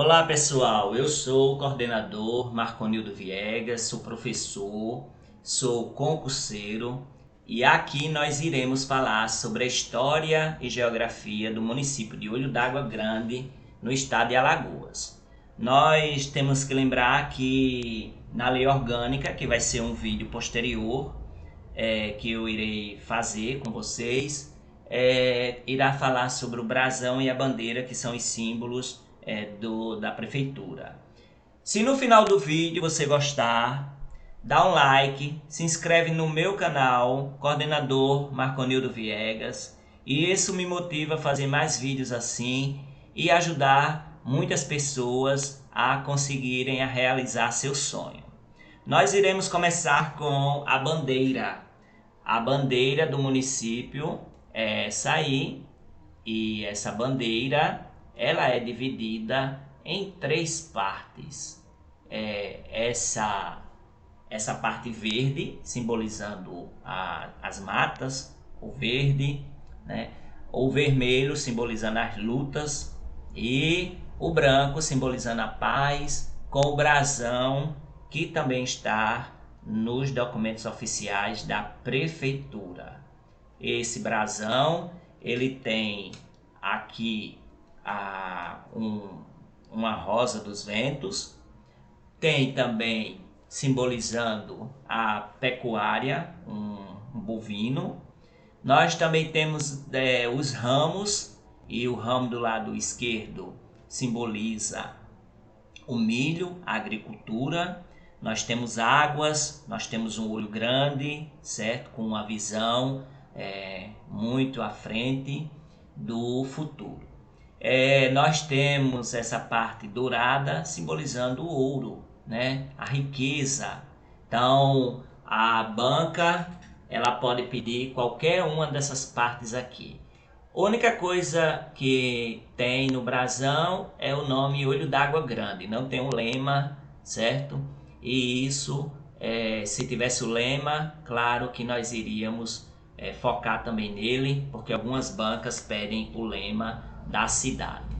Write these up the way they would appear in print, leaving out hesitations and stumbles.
Olá pessoal, eu sou o coordenador Marconildo Viegas, sou professor, sou concurseiro e aqui nós iremos falar sobre a história e geografia do município de Olho d'Água Grande, no estado de Alagoas. Nós temos que lembrar que na lei orgânica, que vai ser um vídeo posterior, que eu irei fazer com vocês, irá falar sobre o brasão e a bandeira, que são os símbolos da prefeitura. Se no final do vídeo você gostar, dá um like, se inscreve no meu canal, Coordenador Marconildo Viegas, e isso me motiva a fazer mais vídeos assim e ajudar muitas pessoas a conseguirem realizar seu sonho. Nós iremos começar com a bandeira. A bandeira do município é essa aí, e essa bandeira ela é dividida em três partes. Essa parte verde, simbolizando as matas, o verde, né? O vermelho, simbolizando as lutas, e o branco, simbolizando a paz, com o brasão, que também está nos documentos oficiais da prefeitura. Esse brasão, ele tem aqui uma rosa dos ventos, tem também simbolizando a pecuária, um bovino. Nós também temos os ramos, e o ramo do lado esquerdo simboliza o milho, a agricultura. Nós temos águas, nós temos um olho grande, certo? Com uma visão muito à frente do futuro. Nós temos essa parte dourada simbolizando o ouro, né? A riqueza. Então a banca ela pode pedir qualquer uma dessas partes aqui. A única coisa que tem no brasão é o nome Olho d'Água Grande, não tem um lema, certo? E isso, se tivesse o lema, claro que nós iríamos focar também nele, porque algumas bancas pedem o lema da cidade.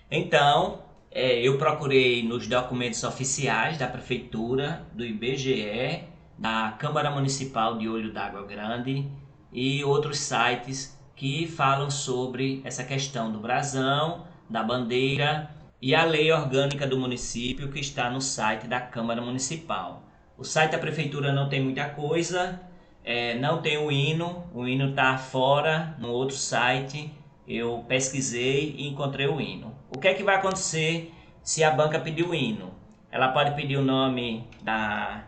Então, eu procurei nos documentos oficiais da prefeitura, do IBGE, da Câmara Municipal de Olho d'Água Grande e outros sites que falam sobre essa questão do brasão, da bandeira e a lei orgânica do município, que está no site da Câmara Municipal. O site da prefeitura não tem muita coisa, não tem o hino está fora, no outro site. Eu pesquisei e encontrei o hino. O que é que vai acontecer se a banca pedir o hino? Ela pode pedir o nome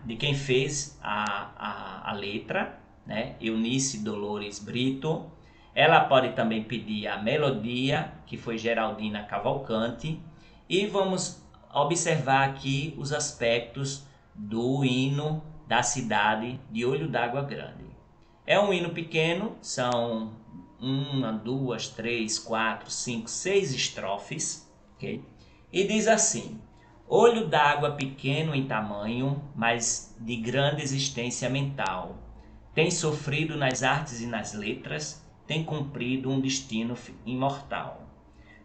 de quem fez a letra, né? Eunice Dolores Brito. Ela pode também pedir a melodia, que foi Geraldina Cavalcante. E vamos observar aqui os aspectos do hino da cidade de Olho d'Água Grande. É um hino pequeno, são 1, 2, 3, 4, 5, 6 estrofes, ok? E diz assim: olho d'água pequeno em tamanho, mas de grande existência mental. Tem sofrido nas artes e nas letras, tem cumprido um destino imortal.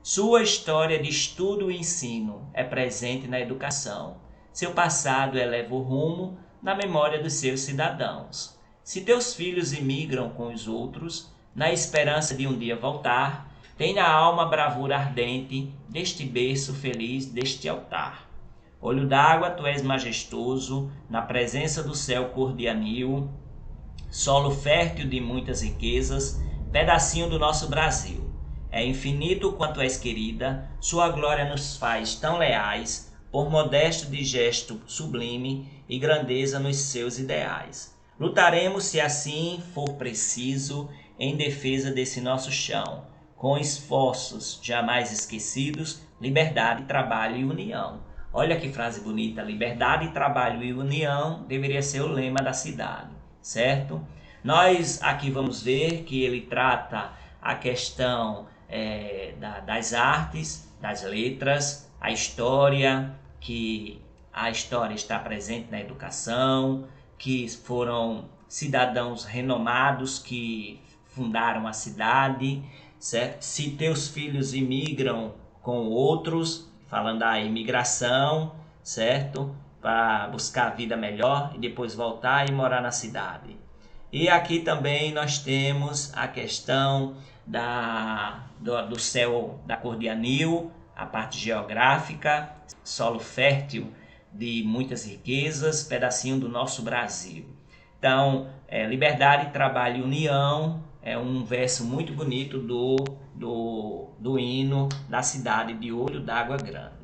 Sua história de estudo e ensino é presente na educação. Seu passado eleva o rumo na memória dos seus cidadãos. Se teus filhos imigram com os outros, na esperança de um dia voltar, tem na alma a bravura ardente deste berço feliz, deste altar. Olho d'água, tu és majestoso, na presença do céu cor de anil, solo fértil de muitas riquezas, pedacinho do nosso Brasil. É infinito quanto és querida, sua glória nos faz tão leais, por modesto de gesto sublime e grandeza nos seus ideais. Lutaremos, se assim for preciso, em defesa desse nosso chão, com esforços jamais esquecidos, liberdade, trabalho e união. Olha que frase bonita, liberdade, trabalho e união deveria ser o lema da cidade, certo? Nós aqui vamos ver que ele trata a questão das artes, das letras, a história, que a história está presente na educação, que foram cidadãos renomados que fundaram a cidade, certo? Se teus filhos imigram com outros, falando da imigração, certo? Para buscar a vida melhor e depois voltar e morar na cidade. E aqui também nós temos a questão do céu da cor de anil, a parte geográfica, solo fértil de muitas riquezas, pedacinho do nosso Brasil. Então, liberdade, trabalho e união é um verso muito bonito do hino da cidade de Olho d'Água Grande.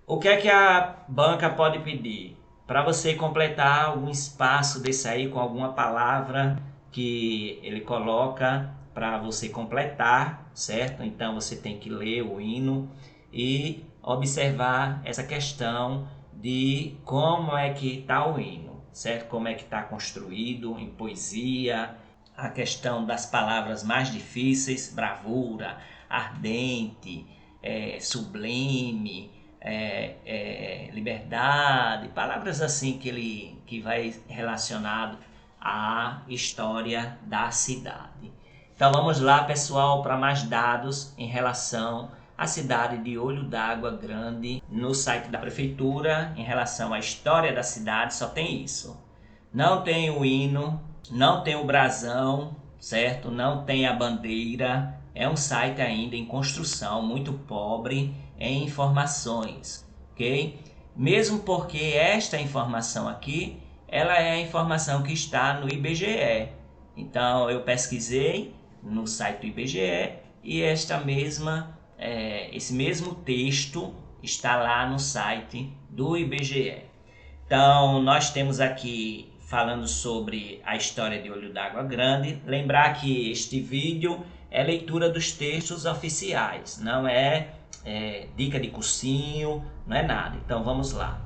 O que é que a banca pode pedir? Para você completar algum espaço desse aí com alguma palavra que ele coloca para você completar, certo? Então você tem que ler o hino e observar essa questão de como é que está o hino, certo? Como é que está construído em poesia, a questão das palavras mais difíceis, bravura, ardente, sublime, liberdade, palavras assim que vai relacionado à história da cidade. Então vamos lá, pessoal, para mais dados em relação à cidade de Olho d'Água Grande. No site da prefeitura, em relação à história da cidade, só tem isso. Não tem o hino, não tem o brasão, certo? Não tem a bandeira. É um site ainda em construção, muito pobre em informações, ok? Mesmo porque esta informação aqui, ela é a informação que está no IBGE. Então eu pesquisei no site do IBGE e esse mesmo texto está lá no site do IBGE. Então nós temos aqui falando sobre a história de Olho d'Água Grande. Lembrar que este vídeo é leitura dos textos oficiais, não é dica de cursinho, não é nada. Então vamos lá.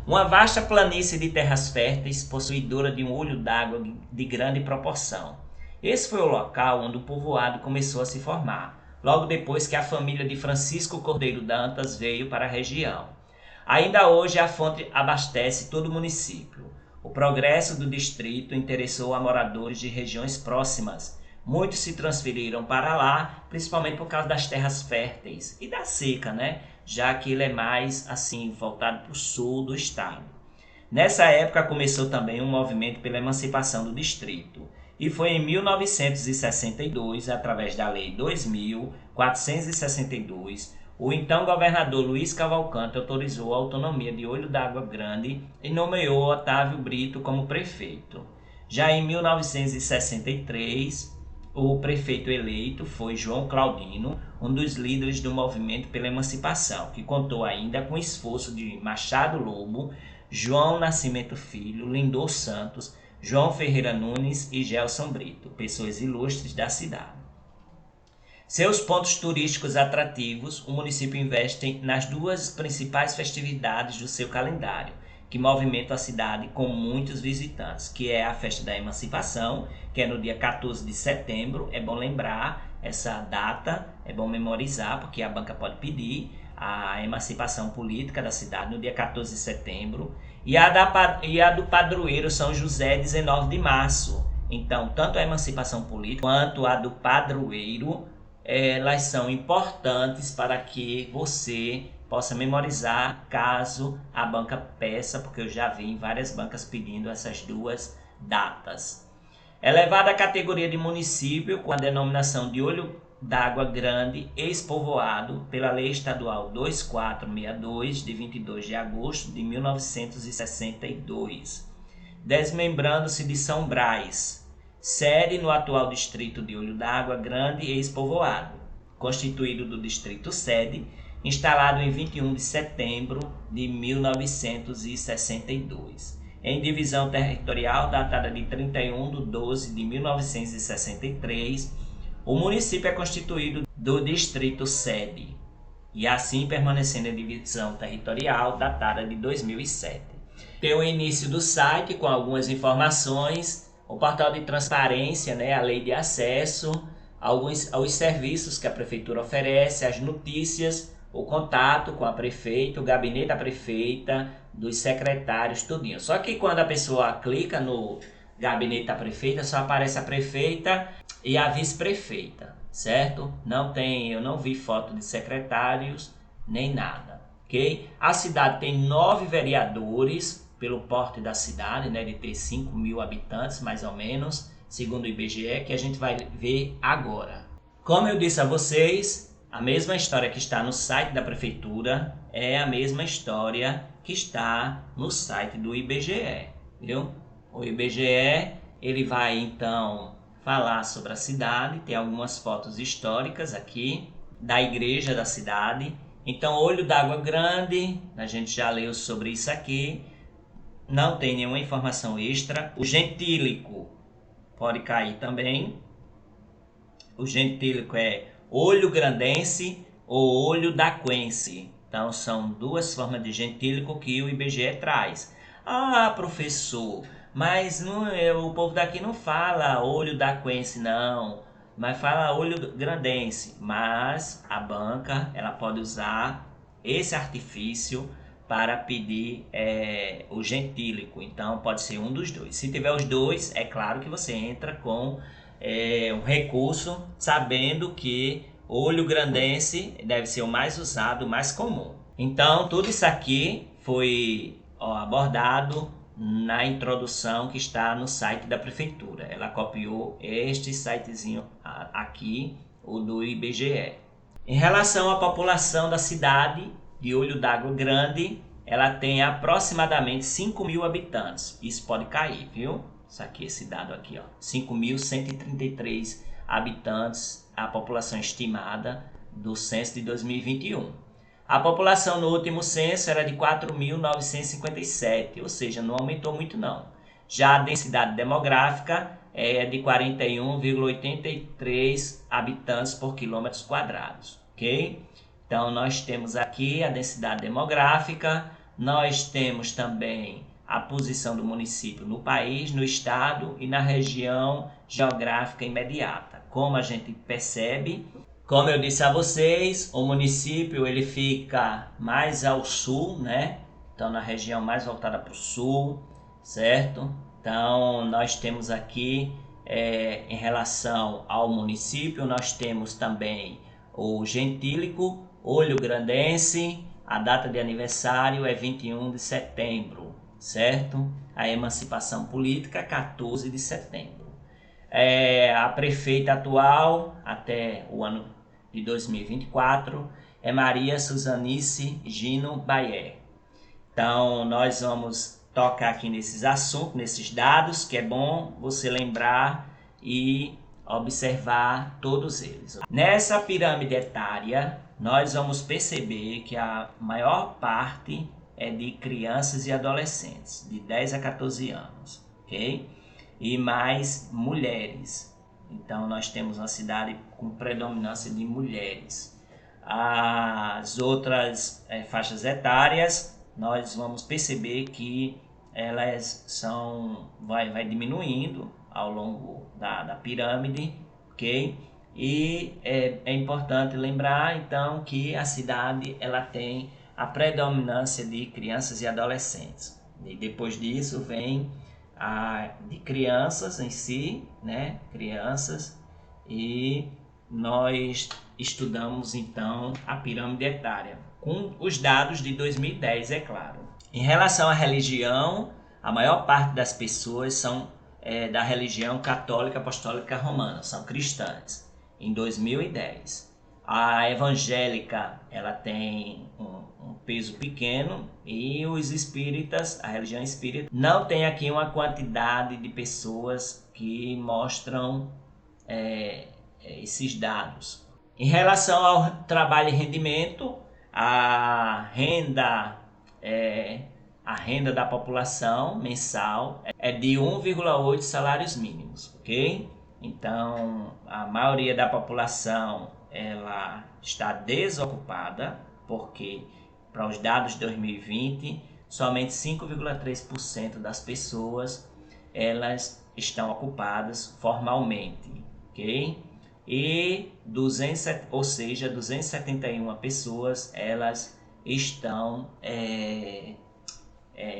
Uma vasta planície de terras férteis, possuidora de um olho d'água de grande proporção. Esse foi o local onde o povoado começou a se formar, logo depois que a família de Francisco Cordeiro Dantas veio para a região. Ainda hoje a fonte abastece todo o município. O progresso do distrito interessou a moradores de regiões próximas. Muitos se transferiram para lá, principalmente por causa das terras férteis e da seca, né? Já que ele é mais assim voltado para o sul do estado. Nessa época começou também um movimento pela emancipação do distrito. E foi em 1962, através da Lei 2.462, o então governador Luiz Cavalcante autorizou a autonomia de Olho d'Água Grande e nomeou Otávio Brito como prefeito. Já em 1963, o prefeito eleito foi João Claudino, um dos líderes do movimento pela emancipação, que contou ainda com o esforço de Machado Lobo, João Nascimento Filho, Lindor Santos, João Ferreira Nunes e Gelson Brito, pessoas ilustres da cidade. Seus pontos turísticos atrativos, o município investe nas duas principais festividades do seu calendário, que movimentam a cidade com muitos visitantes, que é a Festa da Emancipação, que é no dia 14 de setembro. É bom lembrar essa data, é bom memorizar, porque a banca pode pedir a emancipação política da cidade no dia 14 de setembro, e a do padroeiro São José, 19 de março. Então, tanto a emancipação política quanto a do padroeiro, elas são importantes para que você possa memorizar caso a banca peça, porque eu já vi em várias bancas pedindo essas duas datas. Elevada à categoria de município com a denominação de Olho d'Água Grande, ex-povoado pela Lei Estadual 2462, de 22 de agosto de 1962, desmembrando-se de São Brás, sede no atual distrito de Olho d'Água Grande, ex-povoado, constituído do distrito sede, instalado em 21 de setembro de 1962. Em divisão territorial datada de 31 de 12 de 1963, o município é constituído do distrito sede, e assim permanecendo em divisão territorial datada de 2007. Tem o início do site com algumas informações, o portal de transparência, a lei de acesso, aos serviços que a prefeitura oferece, as notícias, o contato com a prefeita, o gabinete da prefeita, dos secretários, tudinho. Só que quando a pessoa clica no gabinete da prefeita, só aparece a prefeita e a vice-prefeita, certo? Eu não vi foto de secretários nem nada, ok? A cidade tem 9 vereadores, pelo porte da cidade, né, de ter 5.000 habitantes, mais ou menos, segundo o IBGE, que a gente vai ver agora. Como eu disse a vocês, a mesma história que está no site da prefeitura é a mesma história que está no site do IBGE, viu? O IBGE, ele vai então falar sobre a cidade, tem algumas fotos históricas aqui da igreja da cidade. Então, Olho d'Água Grande, a gente já leu sobre isso aqui, não tem nenhuma informação extra. O gentílico pode cair também. O gentílico é olho grandense ou olho daquense. Então são duas formas de gentílico que o IBGE traz. Ah, professor, mas não, o povo daqui não fala olho daquense não, mas fala olho grandense. Mas a banca ela pode usar esse artifício para pedir o gentílico. Então pode ser um dos dois. Se tiver os dois, é claro que você entra com um recurso sabendo que olho grandense deve ser o mais usado, o mais comum. Então tudo isso aqui foi abordado na introdução que está no site da prefeitura. Ela copiou este sitezinho aqui, o do IBGE. Em relação à população da cidade de Olho d'Água Grande, ela tem aproximadamente 5.000 habitantes. Isso pode cair, viu? Isso aqui, esse dado aqui, ó. 5.133 habitantes, a população estimada do censo de 2021. A população no último censo era de 4.957, ou seja, não aumentou muito não. Já a densidade demográfica é de 41,83 habitantes por quilômetros quadrados, ok? Então nós temos aqui a densidade demográfica, nós temos também a posição do município no país, no estado e na região geográfica imediata. Como a gente percebe, como eu disse a vocês, o município ele fica mais ao sul, né? Então na região mais voltada para o sul, certo? Então nós temos aqui em relação ao município, nós temos também o gentílico, olho grandense, a data de aniversário é 21 de setembro, certo? A emancipação política, 14 de setembro. A prefeita atual, até o ano de 2024, é Maria Suzanice Gino Bayer. Então, nós vamos tocar aqui nesses assuntos, nesses dados, que é bom você lembrar e observar todos eles. Nessa pirâmide etária, nós vamos perceber que a maior parte é de crianças e adolescentes, de 10 a 14 anos, ok? E mais mulheres. Então, nós temos uma cidade com predominância de mulheres. As outras faixas etárias, nós vamos perceber que elas vai diminuindo ao longo da pirâmide, ok? E é importante lembrar então que a cidade ela tem a predominância de crianças e adolescentes. E depois disso vem de crianças em si, né? Crianças, e nós estudamos então a pirâmide etária com os dados de 2010, é claro. Em relação à religião, a maior parte das pessoas são da religião católica apostólica romana, são cristãs, em 2010. A evangélica ela tem um peso pequeno e os espíritas, a religião espírita, não tem aqui uma quantidade de pessoas que mostram esses dados. Em relação ao trabalho e rendimento, a renda da população mensal é de 1,8 salários mínimos, ok? Então, a maioria da população ela está desocupada, porque para os dados de 2020, somente 5,3% das pessoas elas estão ocupadas formalmente, ok? E 271 pessoas elas estão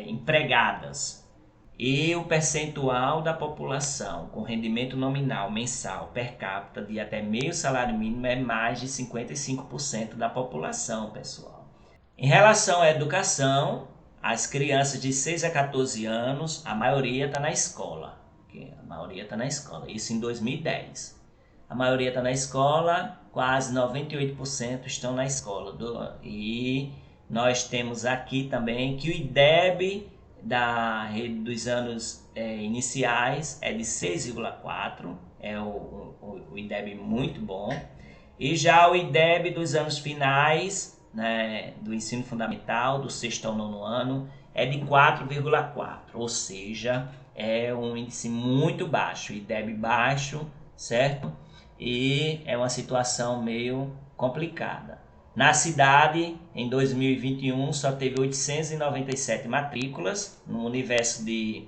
empregadas. E o percentual da população com rendimento nominal mensal per capita de até meio salário mínimo é mais de 55% da população, pessoal. Em relação à educação, as crianças de 6 a 14 anos, a maioria está na escola. A maioria está na escola, isso em 2010. A maioria está na escola, quase 98% estão na escola. E nós temos aqui também que o IDEB da rede dos anos iniciais é de 6,4, é o IDEB muito bom. E já o IDEB dos anos finais, né, do ensino fundamental, do 6º ao 9º ano, é de 4,4, ou seja, é um índice muito baixo, IDEB baixo, certo? E é uma situação meio complicada. Na cidade, em 2021, só teve 897 matrículas, no universo de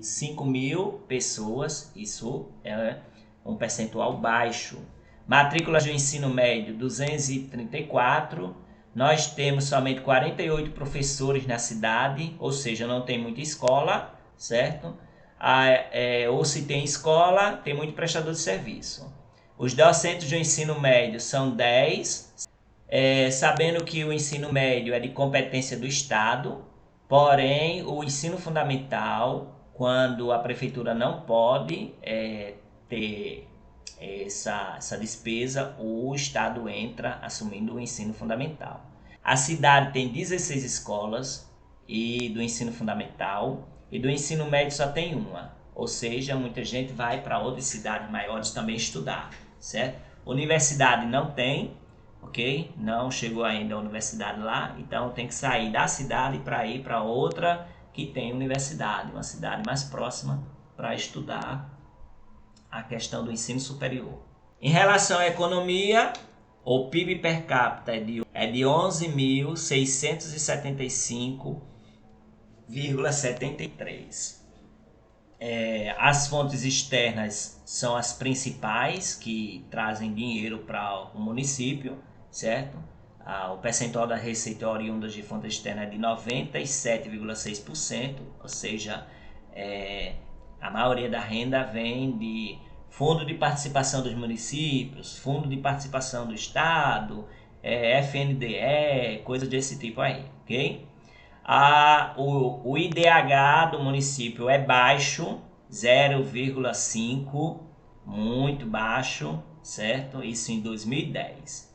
5 mil pessoas, isso é um percentual baixo. Matrículas do ensino médio, 234, nós temos somente 48 professores na cidade, ou seja, não tem muita escola, certo? Ou se tem escola, tem muito prestador de serviço. Os docentes do ensino médio são 10, sabendo que o ensino médio é de competência do Estado, porém o ensino fundamental, quando a prefeitura não pode ter essa despesa, o Estado entra assumindo o ensino fundamental. A cidade tem 16 escolas e do ensino fundamental, e do ensino médio só tem uma, ou seja, muita gente vai para outras cidades maiores também estudar, certo? Universidade não tem, ok? Não chegou ainda a universidade lá, então tem que sair da cidade para ir para outra que tem universidade, uma cidade mais próxima para estudar a questão do ensino superior. Em relação à economia, o PIB per capita é de 11.675,73. As fontes externas são as principais que trazem dinheiro para o município, certo? O percentual da receita oriunda de fonte externa é de 97,6%, ou seja, a maioria da renda vem de fundo de participação dos municípios, fundo de participação do estado, FNDE, coisa desse tipo aí, ok? O IDH do município é baixo, 0,5, muito baixo, certo? Isso em 2010.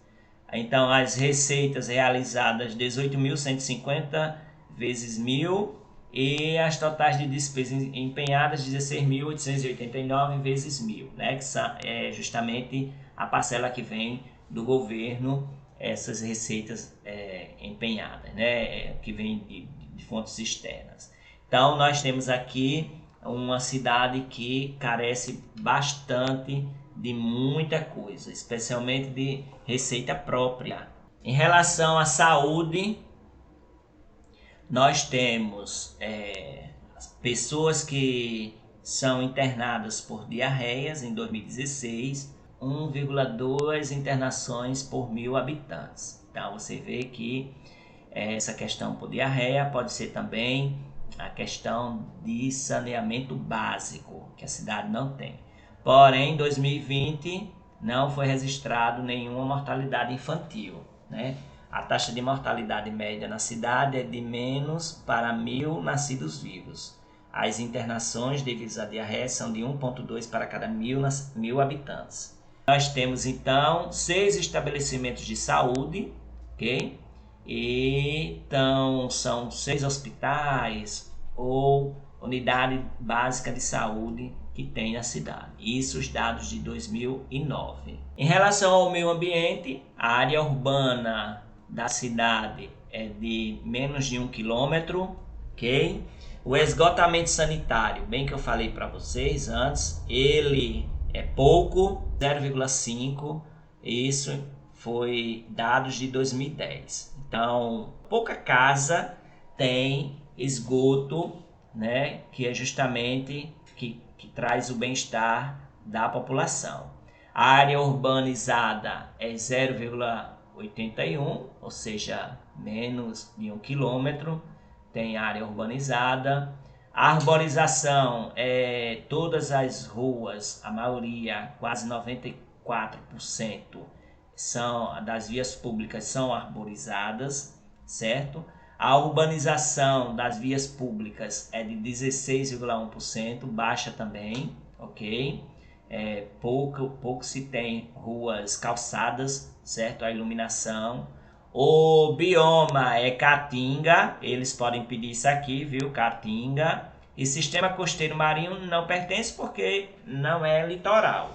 Então, as receitas realizadas 18.150 vezes 1.000 e as totais de despesas empenhadas 16.889 vezes 1.000, né? Que é justamente a parcela que vem do governo, essas receitas empenhadas, né? Que vem de fontes externas. Então, nós temos aqui uma cidade que carece bastante de muita coisa, especialmente de receita própria. Em relação à saúde, nós temos pessoas que são internadas por diarreias em 2016, 1,2 internações por 1.000 habitantes. Então você vê que essa questão por diarreia pode ser também a questão de saneamento básico, que a cidade não tem. Porém, em 2020 não foi registrado nenhuma mortalidade infantil, né? A taxa de mortalidade média na cidade é de menos para 1.000 nascidos vivos. As internações devido à diarreia são de 1,2 para cada 1.000 habitantes. Nós temos então 6 estabelecimentos de saúde, ok? E então são 6 hospitais ou unidade básica de saúde que tem na cidade. Isso os dados de 2009. Em relação ao meio ambiente, a área urbana da cidade é de menos de 1 quilômetro, ok? O esgotamento sanitário, bem que eu falei para vocês antes, ele é pouco, 0,5, isso foi dados de 2010. Então, pouca casa tem esgoto, né, que é justamente que traz o bem-estar da população. A área urbanizada é 0,81, ou seja, menos de 1 quilômetro, tem área urbanizada. A arborização, todas as ruas, a maioria, quase 94% das vias públicas são arborizadas, certo? A urbanização das vias públicas é de 16,1%, baixa também, ok? Pouco se tem ruas calçadas, certo? A iluminação. O bioma é Caatinga, eles podem pedir isso aqui, viu? Caatinga. E sistema costeiro marinho não pertence porque não é litoral.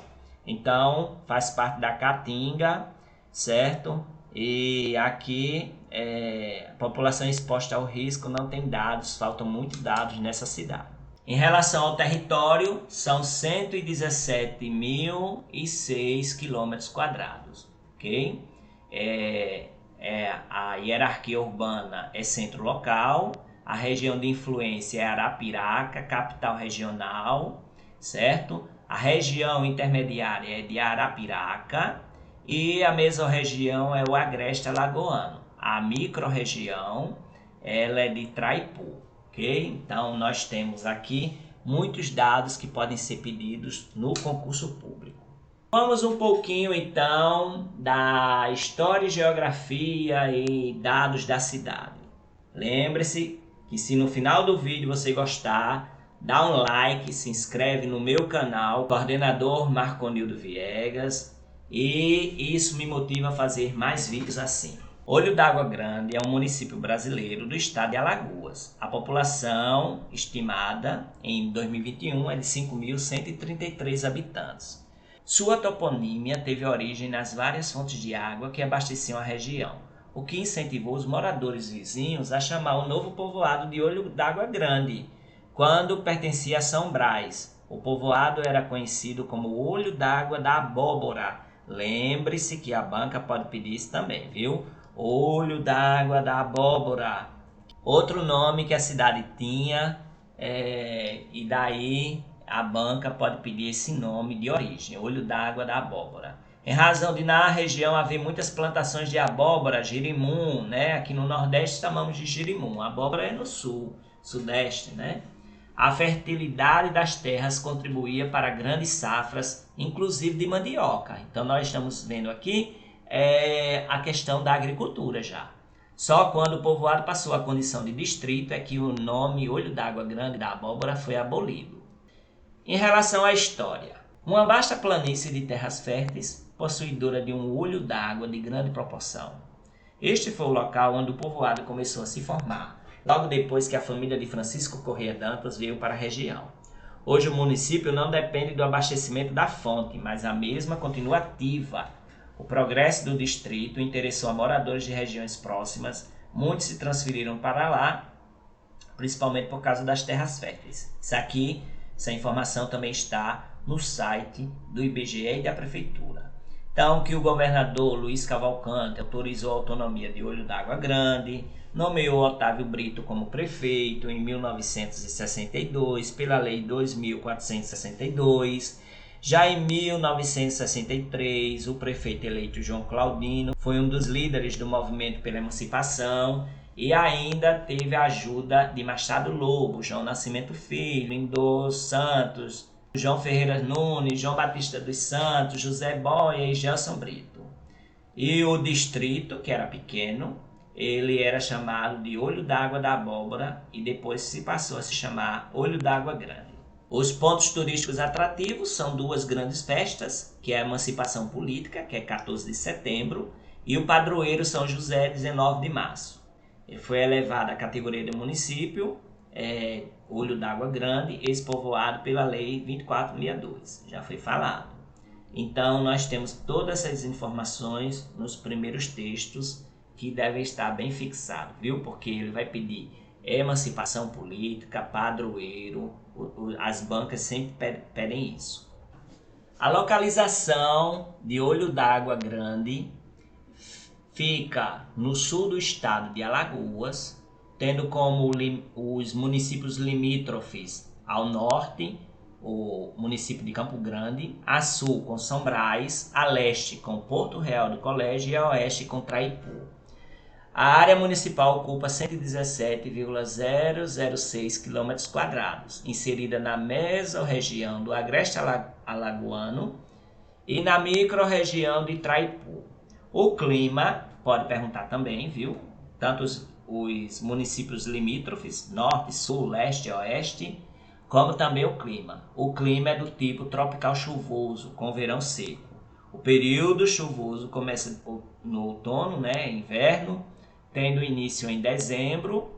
Então, faz parte da Caatinga, certo? E aqui a população exposta ao risco não tem dados, faltam muitos dados nessa cidade. Em relação ao território, são 117.006 km², ok? A hierarquia urbana é centro local, a região de influência é Arapiraca, capital regional, certo? A região intermediária é de Arapiraca e a mesorregião é o Agreste Alagoano. A microrregião ela é de Traipu, ok? Então nós temos aqui muitos dados que podem ser pedidos no concurso público. Vamos um pouquinho então da história e geografia e dados da cidade. Lembre-se que se no final do vídeo você gostar, dá um like, se inscreve no meu canal, coordenador Marconildo Viegas, e isso me motiva a fazer mais vídeos assim. Olho d'Água Grande é um município brasileiro do estado de Alagoas. A população estimada em 2021 é de 5.133 habitantes. Sua toponímia teve origem nas várias fontes de água que abasteciam a região, o que incentivou os moradores vizinhos a chamar o novo povoado de Olho d'Água Grande, quando pertencia a São Brás. O povoado era conhecido como Olho d'Água da Abóbora. Lembre-se que a banca pode pedir isso também, viu? Olho d'Água da Abóbora. Outro nome que a cidade tinha, e daí a banca pode pedir esse nome de origem, Olho d'Água da Abóbora. Em razão de na região haver muitas plantações de abóbora, girimum, né? Aqui no Nordeste chamamos de girimum, a abóbora é no Sul, Sudeste, né? A fertilidade das terras contribuía para grandes safras, inclusive de mandioca. Então nós estamos vendo aqui a questão da agricultura já. Só quando o povoado passou a condição de distrito é que o nome Olho d'Água Grande da Abóbora foi abolido. Em relação à história, uma vasta planície de terras férteis, possuidora de um olho d'água de grande proporção. Este foi o local onde o povoado começou a se formar, logo depois que a família de Francisco Corrêa Dantas veio para a região. Hoje o município não depende do abastecimento da fonte, mas a mesma continua ativa. O progresso do distrito interessou a moradores de regiões próximas, muitos se transferiram para lá, principalmente por causa das terras férteis. Essa informação também está no site do IBGE e da Prefeitura. Então, que o governador Luiz Cavalcante autorizou a autonomia de Olho d'Água Grande, nomeou Otávio Brito como prefeito em 1962, pela Lei 2.462. Já em 1963, o prefeito eleito João Claudino foi um dos líderes do movimento pela emancipação e ainda teve a ajuda de Machado Lobo, João Nascimento Filho, Lindor Santos, João Ferreira Nunes, João Batista dos Santos, José Boia e Gelson Brito. E o distrito, que era pequeno, ele era chamado de Olho d'Água da Abóbora e depois se passou a se chamar Olho d'Água Grande. Os pontos turísticos atrativos são duas grandes festas, que é a Emancipação Política, que é 14 de setembro, e o Padroeiro São José, 19 de março. Ele foi elevado à categoria de município, Olho d'Água Grande, ex-povoado pela Lei 2462, já foi falado. Então nós temos todas essas informações nos primeiros textos que devem estar bem fixados, viu? Porque ele vai pedir emancipação política, padroeiro, as bancas sempre pedem isso. A localização de Olho d'Água Grande fica no sul do estado de Alagoas, tendo como os municípios limítrofes ao norte, o município de Campo Grande, a sul com São Brás, a leste com Porto Real do Colégio e a oeste com Traipu. A área municipal ocupa 117,006 km², inserida na mesorregião do Agreste Alagoano e na microrregião de Itraipu. O clima, pode perguntar também, viu? Tanto os municípios limítrofes, norte, sul, leste e oeste, como também o clima. O clima é do tipo tropical chuvoso, com verão seco. O período chuvoso começa no outono, inverno, tendo início em dezembro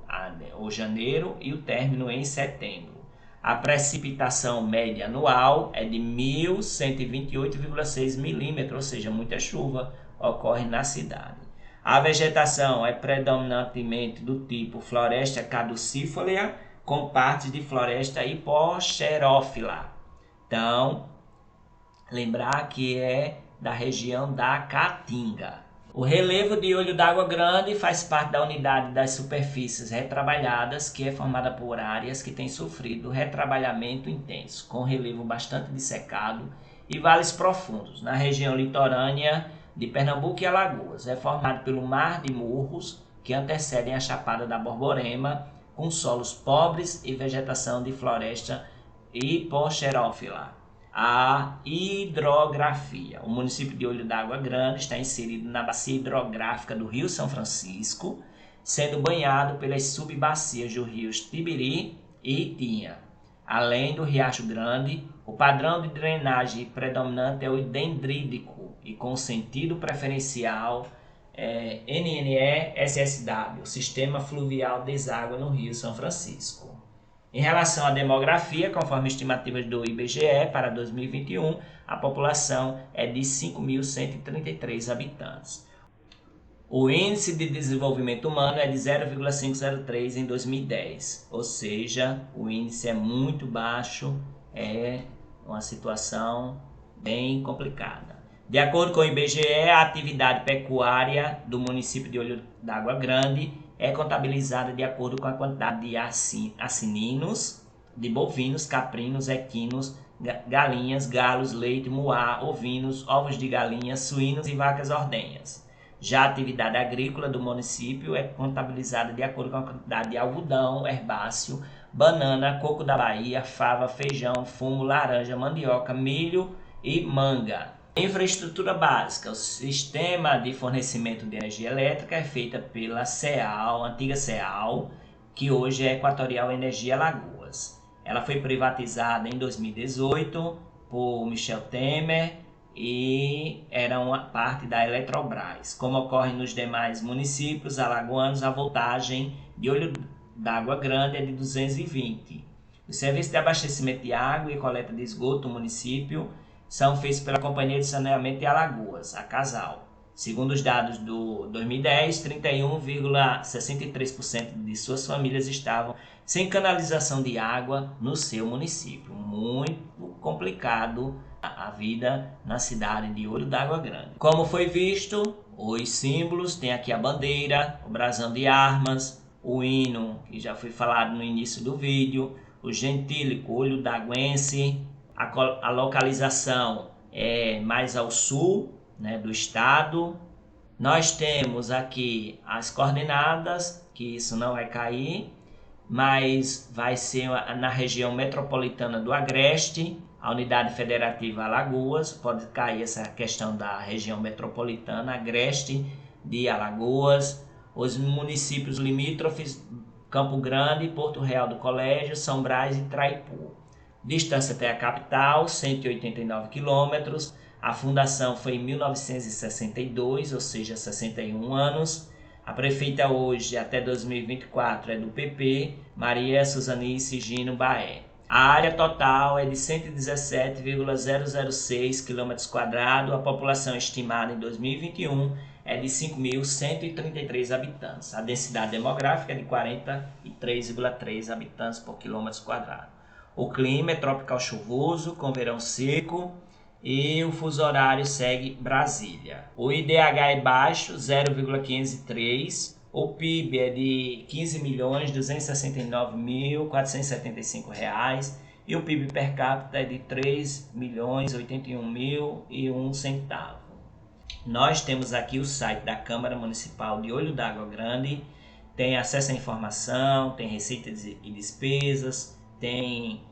ou janeiro e o término em setembro. A precipitação média anual é de 1.128,6 milímetros, ou seja, muita chuva ocorre na cidade. A vegetação é predominantemente do tipo floresta caducifólia, com partes de floresta hipoxerófila. Então, lembrar que é da região da Caatinga. O relevo de Olho d'Água Grande faz parte da unidade das superfícies retrabalhadas, que é formada por áreas que têm sofrido retrabalhamento intenso, com relevo bastante dissecado e vales profundos, na região litorânea de Pernambuco e Alagoas. É formado pelo Mar de Morros, que antecedem a Chapada da Borborema, com solos pobres e vegetação de floresta hipoxerófila. A hidrografia. O município de Olho d'Água Grande está inserido na bacia hidrográfica do Rio São Francisco, sendo banhado pelas subbacias dos rios Tibiri e Itinha. Além do Riacho Grande, o padrão de drenagem predominante é o dendrítico e com sentido preferencial NNE-SSW, Sistema Fluvial Deságua no Rio São Francisco. Em relação à demografia, conforme estimativas do IBGE, para 2021, a população é de 5.133 habitantes. O índice de desenvolvimento humano é de 0,503 em 2010, ou seja, o índice é muito baixo, é uma situação bem complicada. De acordo com o IBGE, a atividade pecuária do município de Olho d'Água Grande é contabilizada de acordo com a quantidade de assininos, de bovinos, caprinos, equinos, galinhas, galos, leite, moá, ovinos, ovos de galinhas, suínos e vacas ordenhas. Já a atividade agrícola do município é contabilizada de acordo com a quantidade de algodão, herbáceo, banana, coco da Bahia, fava, feijão, fumo, laranja, mandioca, milho e manga. Infraestrutura básica. O sistema de fornecimento de energia elétrica é feita pela CEAL, antiga CEAL, que hoje é Equatorial Energia Alagoas. Ela foi privatizada em 2018 por Michel Temer e era uma parte da Eletrobras. Como ocorre nos demais municípios alagoanos, a voltagem de Olho d'Água Grande é de 220. Os serviços de abastecimento de água e coleta de esgoto do município são feitos pela Companhia de Saneamento de Alagoas, a Casal. Segundo os dados do 2010, 31,63% de suas famílias estavam sem canalização de água no seu município. Muito complicado a vida na cidade de Olho d'Água Grande. Como foi visto, os símbolos, tem aqui a bandeira, o brasão de armas, o hino, que já foi falado no início do vídeo, o gentílico Olho d'Águense. A localização é mais ao sul, do estado. Nós temos aqui as coordenadas, que isso não vai cair, mas vai ser na região metropolitana do Agreste, a unidade federativa Alagoas. Pode cair essa questão da região metropolitana, Agreste de Alagoas, os municípios limítrofes, Campo Grande, Porto Real do Colégio, São Brás e Itraipu. Distância até a capital, 189 quilômetros. A fundação foi em 1962, ou seja, 61 anos. A prefeita hoje, até 2024, é do PP, Maria Suzanice Gino Baé. A área total é de 117,006 km². A população estimada em 2021 é de 5.133 habitantes. A densidade demográfica é de 43,3 habitantes por km². O clima é tropical chuvoso, com verão seco, e o fuso horário segue Brasília. O IDH é baixo, 0,503. O PIB é de R$ 15.269.475 e o PIB per capita é de R$ 3.081.001. Nós temos aqui o site da Câmara Municipal de Olho d'Água Grande, tem acesso à informação, tem receitas e despesas, tem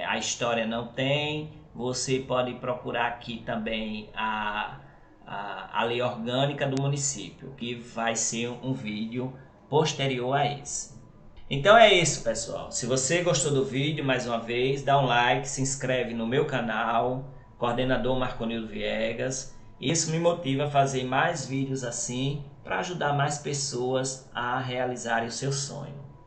a história não tem. Você pode procurar aqui também a lei orgânica do município, que vai ser um vídeo posterior a esse. Então é isso, pessoal. Se você gostou do vídeo, mais uma vez, dá um like, se inscreve no meu canal, Coordenador Marconildo Viegas. Isso me motiva a fazer mais vídeos assim, para ajudar mais pessoas a realizarem o seu sonho.